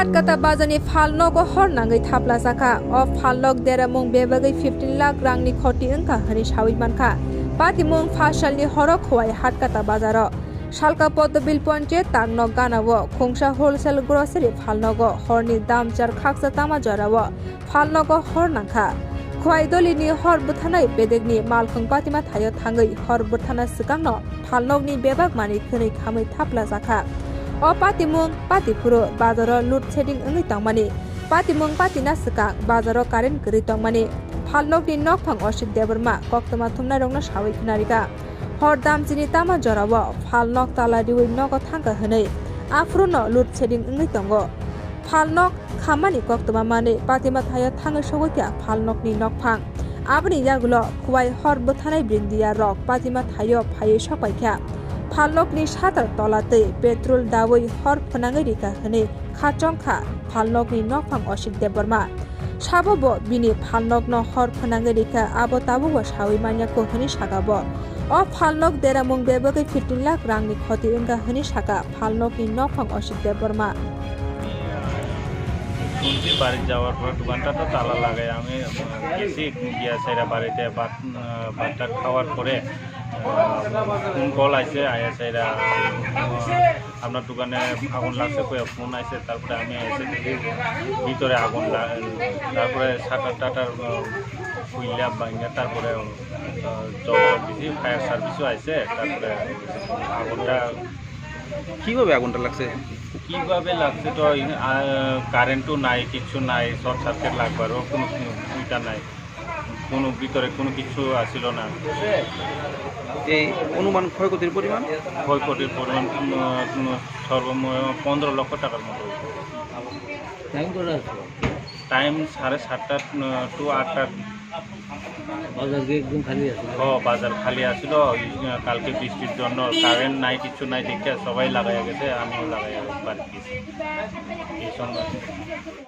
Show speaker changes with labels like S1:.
S1: हाटकाटा बाजारनि फालनग हरनाङै थाब्ला जाखा अ फालनग देरामुं बेबागै 15 लाख रांनि खति ओंखा हनि सावै मानखा पातिमुं फासालनि हरक हवाय हाटकाटा बाजार सालका पद्मबिल पन्चायत तांनग गानाव खुंसा होलसेल ग्रसारि फालनग हरनि दाम चार खाकसा तामा जराव फालनग हरनांखा खवाय दलिनि हर बुथानाय बेदेगनि मालखं पातिमा थायो थाङै हर बुथाना सिगांनो फालनगनि बेबाग मानि खनै खामै थाब्ला जाखा अ पातिमुं पातिपुरो बाजार लुट सेडिं ओङै तंमानि पातिमुं पातिना सिगां बाजार कारेन्ट गरै तंमानि फालनगनि नकफां असित देबरमा कक्तमा थुमना रंना सावै खनारिका हर दामजिनि तामा जराव फालनग ताला दिवै नग थांगा हनै आफ्रुनो लुट सेडिं ओङै तंगो फालनग खामानि कक्तमा माने पातिमा थायो थाङै सगैया फालनगनि नकफां आबनि यागुलो खुवाय हर बुथानाय ब्रिन्दिया रक पातिमा थायो फायै सपायख्या फालनगनि सातार तलातै पेट्रोल दावै हर फोनाङै रिका हनै खाचंखा फालनगनि नकफां असित देबरमा साबो बिनि फालनगनो हर फोनाङै रिका आबो ताबो सावै मानियाखौ हनै सागाबो अ फालनग देरामुं बेबगै 15 लाख रांनि खति ओंगा हनै सागा फालनगनि नकफां असित देबरमा
S2: শুনছি বাড়ি যাওয়ার পর দোকানটা তো তালা লাগাই আমি গেছি গিয়া সাইরা বাড়িতে ভাতটা খাওয়ার পরে ফোন কল আইছে আয়া সাইরা আপনার দোকানে আগুন লাগছে ফোন আইছে তারপরে আমি এসে দেখি ভিতরে আগুন তারপরে শাটার টাটার খুইলা ভাঙা তারপরে জল দিছি ফায়ার সার্ভিসও আইছে তারপরে আগুনটা
S3: কিভাবে আগুনটা লাগছে
S2: কিভাবে লাগছে তো কারেন্টও নাই কিছু নাই শর্ট সার্কিট লাগবারও কোনো সুবিধা নাই কোনো ভিতরে কোনো কিছু আসিল না
S3: এই অনুমান ক্ষয়ক্ষতির পরিমাণ
S2: সর্বমোট 15 লক্ষ টাকার মতো টাইম 7:30 টু 8টা বাজার খালি আছিল কালকে বৃষ্টির জন্য কারেন্ট নাই কিছু নাই দেখে সবাই লাগাইয়া গেছে আমিও লাগাইয়া বাড়ি গেছি এই সময়